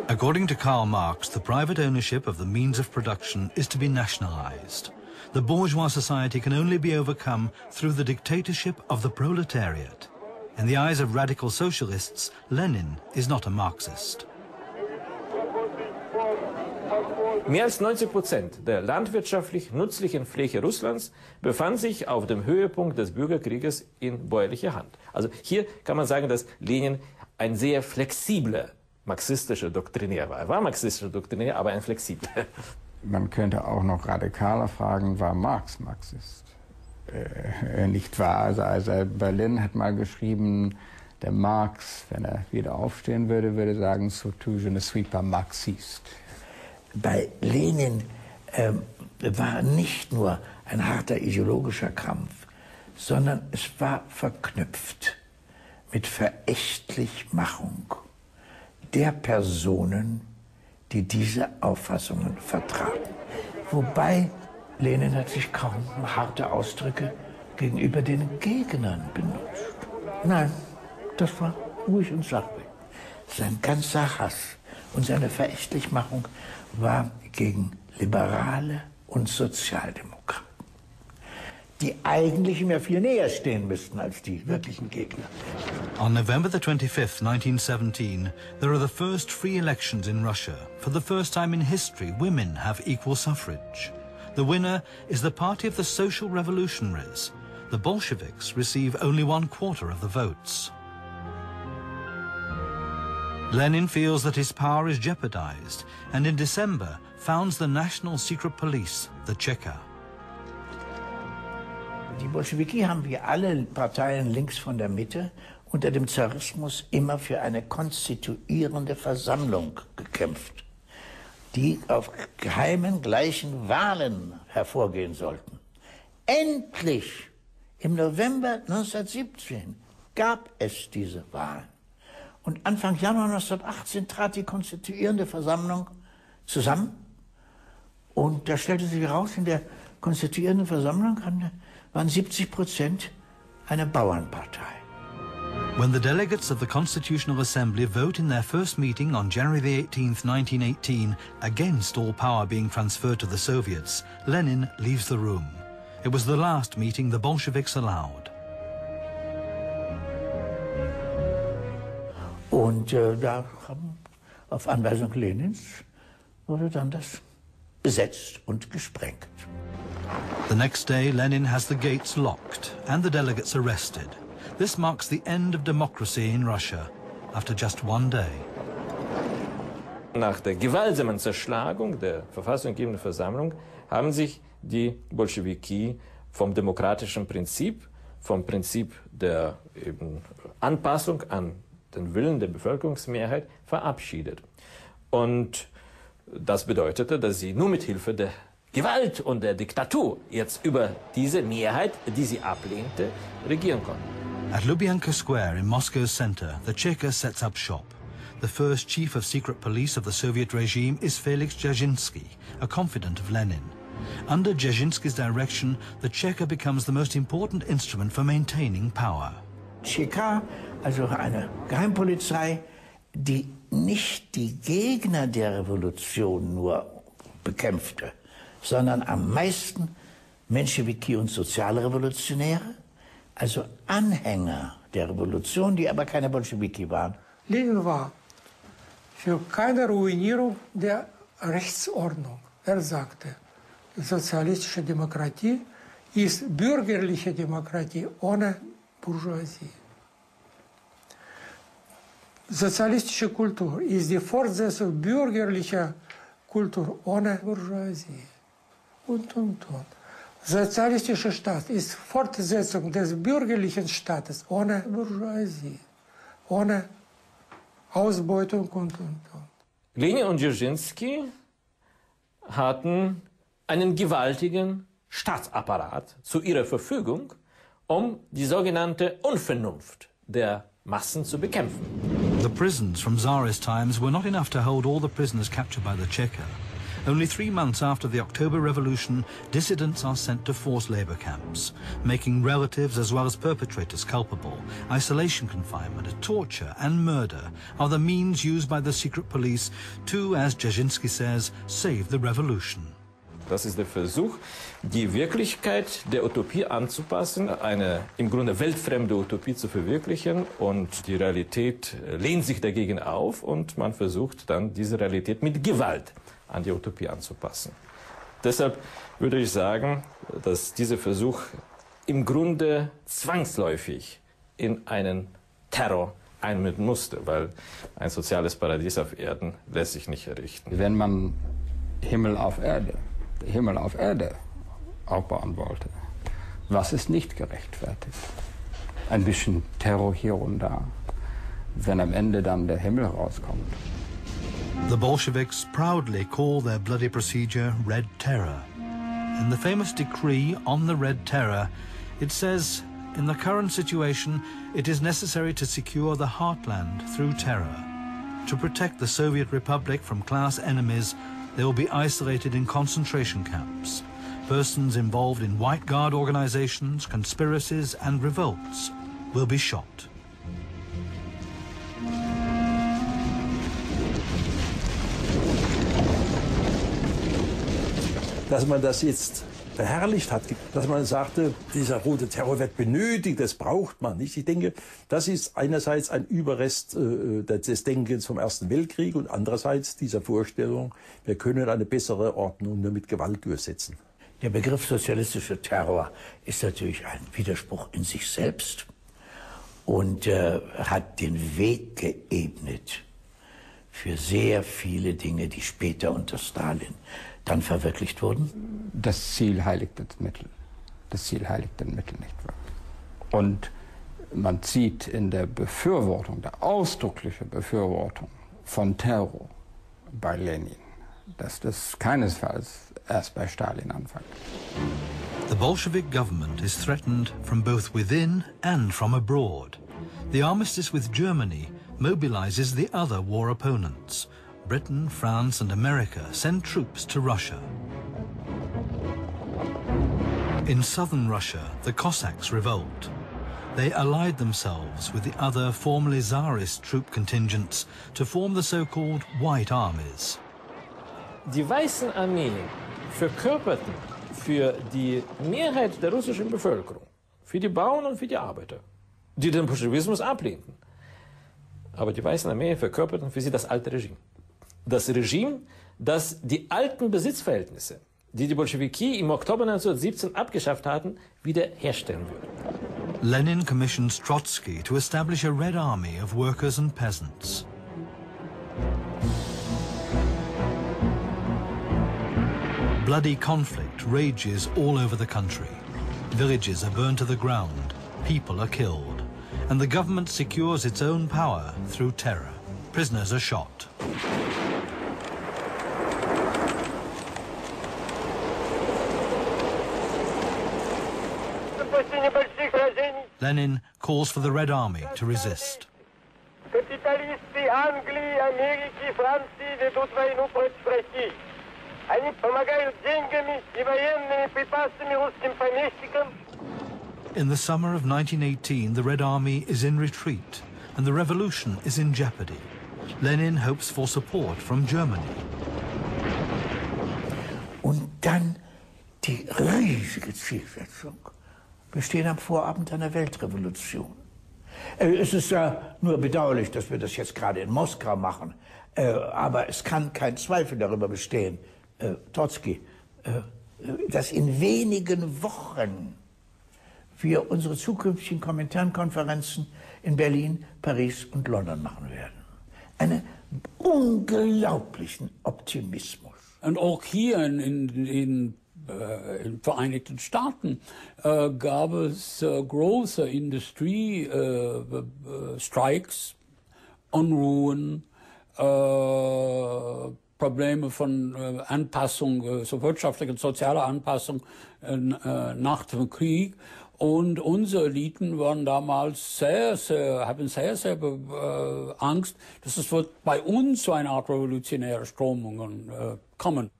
According to Karl Marx, the private ownership of the means of production is to be nationalized. The bourgeois society can only be overcome through the dictatorship of the proletariat. In the eyes of radical socialists, Lenin is not a Marxist. Mehr als 90% der landwirtschaftlich nützlichen Fläche Russlands befand sich auf dem Höhepunkt des Bürgerkrieges in bäuerlicher Hand. Also hier kann man sagen, dass Lenin ein sehr flexibler marxistischer Doktrinär war. Er war marxistischer Doktrinär, aber ein flexibler. Man könnte auch noch radikaler fragen, war Marx Marxist? Nicht wahr? Also Berlin hat mal geschrieben, der Marx, wenn er wieder aufstehen würde, würde sagen, surtout je ne suis pas marxiste. Bei Lenin war nicht nur ein harter ideologischer Kampf, sondern es war verknüpft mit Verächtlichmachung der Personen, die diese Auffassungen vertraten. Wobei Lenin hat sich kaum harte Ausdrücke gegenüber den Gegnern benutzt. Nein, das war ruhig und sachlich. Sein ganzer Hass und seine Verächtlichmachung war gegen Liberale und Sozialdemokraten, die eigentlich mir viel näher stehen müssten als die wirklichen Gegner. On November the 25th, 1917, there are the first free elections in Russia. For the first time in history, women have equal suffrage. The winner is the party of the Social Revolutionaries. The Bolsheviks receive only 1/4 of the votes. Lenin feels that his power is jeopardized, and in December founds the National Secret Police, the Cheka. Die Bolschewiki haben wie alle Parteien links von der Mitte unter dem Zarismus immer für eine konstituierende Versammlung gekämpft, die auf geheimen, gleichen Wahlen hervorgehen sollten. Endlich, im November 1917, gab es diese Wahlen. Und Anfang Januar 1918 trat die konstituierende Versammlung zusammen. Und da stellte sich heraus, in der konstituierenden Versammlung waren 70% eine Bauernpartei. When the delegates of the Constitutional Assembly vote in their first meeting on January the 18th, 1918, against all power being transferred to the Soviets, Lenin leaves the room. It was the last meeting the Bolsheviks allowed. Und da haben, auf Anweisung Lenins wurde dann das besetzt und gesprengt. The next day, Lenin has the gates locked and the delegates arrested. This marks the end of democracy in Russia after just one day. Nach der gewaltsamen Zerschlagung der verfassungsgebenden Versammlung haben sich die Bolschewiki vom demokratischen Prinzip, vom Prinzip der Anpassung an den Willen der Bevölkerungsmehrheit verabschiedet. Und das bedeutete, dass sie nur mit Hilfe der Gewalt und der Diktatur jetzt über diese Mehrheit, die sie ablehnte, regieren konnten. At Lubyanka Square in Moscow's center, the Cheka sets up shop. The first chief of secret police of the Soviet regime is Felix Dzerzhinsky, a confidant of Lenin. Under Dzerzhinsky's direction, the Cheka becomes the most important instrument for maintaining power. Cheka, also eine Geheimpolizei, die nicht die Gegner der Revolution nur bekämpfte, sondern am meisten Menschewiki und Sozialrevolutionäre, also Anhänger der Revolution, die aber keine Bolschewiki waren. Lenin war für keine Ruinierung der Rechtsordnung. Er sagte, die sozialistische Demokratie ist bürgerliche Demokratie ohne Bourgeoisie. Sozialistische Kultur ist die Fortsetzung bürgerlicher Kultur ohne Bourgeoisie. Und. Sozialistischer Staat ist Fortsetzung des bürgerlichen Staates ohne Bourgeoisie, ohne Ausbeutung und. Lenin und Dzerzhinsky hatten einen gewaltigen Staatsapparat zu ihrer Verfügung, um die sogenannte Unvernunft der Massen zu bekämpfen. The prisons from Tsarist times were not enough to hold all the prisoners captured by the Cheka. Only 3 months after the October Revolution, dissidents are sent to forced labor camps, making relatives as well as perpetrators culpable. Isolation confinement, torture and murder are the means used by the secret police to, as Brzezinski says, save the revolution. Das ist der Versuch, die Wirklichkeit der Utopie anzupassen, eine im Grunde weltfremde Utopie zu verwirklichen, und die Realität lehnt sich dagegen auf und man versucht dann, diese Realität mit Gewalt an die Utopie anzupassen. Deshalb würde ich sagen, dass dieser Versuch im Grunde zwangsläufig in einen Terror einmünden musste, weil ein soziales Paradies auf Erden lässt sich nicht errichten. Wenn man Himmel auf Erde aufbauen wollte, was ist nicht gerechtfertigt? Ein bisschen Terror hier und da, wenn am Ende dann der Himmel rauskommt. The Bolsheviks proudly call their bloody procedure Red Terror. In the famous decree on the Red Terror, it says, in the current situation, it is necessary to secure the heartland through terror. To protect the Soviet Republic from class enemies, they will be isolated in concentration camps. Persons involved in White Guard organizations, conspiracies and revolts will be shot. Dass man das jetzt verherrlicht hat, dass man sagte, dieser rote Terror wird benötigt, das braucht man nicht. Ich denke, das ist einerseits ein Überrest des Denkens vom Ersten Weltkrieg und andererseits dieser Vorstellung, wir können eine bessere Ordnung nur mit Gewalt durchsetzen. Der Begriff sozialistischer Terror ist natürlich ein Widerspruch in sich selbst und hat den Weg geebnet für sehr viele Dinge, die später unter Stalin dann verwirklicht wurden? Das Ziel heiligt das Mittel. Das Ziel heiligt das Mittel nicht wahr? Und man sieht in der Befürwortung, der ausdrücklichen Befürwortung von Terror bei Lenin, dass das keinesfalls erst bei Stalin anfängt. The Bolshevik government is threatened from both within and from abroad. The armistice with Germany mobilizes the other war opponents. Britain, France and America send troops to Russia. In southern Russia, the Cossacks revolt. They allied themselves with the other formerly Tsarist troop contingents to form the so-called White Armies. Die weißen Armeen verkörperten für die Mehrheit der russischen Bevölkerung, für die Bauern und für die Arbeiter, die den Bolschewismus ablehnten. Aber die weißen Armeen verkörperten für sie das alte Regime. Das Regime, das die alten Besitzverhältnisse, die die Bolschewiki im Oktober 1917 abgeschafft hatten, wiederherstellen würde. Lenin commissions Trotsky to establish a Red Army of workers and peasants. Bloody conflict rages all over the country. Villages are burned to the ground, people are killed, and the government secures its own power through terror. Prisoners are shot. Lenin calls for the Red Army to resist. Капиталисты Англии, Америки, Франции ведут войну против России. Они помогают деньгами и военными припасами русским помещикам. In the summer of 1918, the Red Army is in retreat and the revolution is in jeopardy. Lenin hopes for support from Germany. Und dann die riesige Zielsetzung. Wir stehen am Vorabend einer Weltrevolution. Es ist ja nur bedauerlich, dass wir das jetzt gerade in Moskau machen. Aber es kann kein Zweifel darüber bestehen, Trotzki, dass in wenigen Wochen wir unsere zukünftigen Kominternkonferenzen in Berlin, Paris und London machen werden. Einen unglaublichen Optimismus. Und auch hier in den Vereinigten Staaten gab es große Industriestreiks, Unruhen, Probleme von Anpassung, so wirtschaftliche und soziale Anpassung nach dem Krieg. Und unsere Eliten waren damals haben sehr Angst, dass es wird bei uns zu einer Art revolutionäre Strömungen kommen.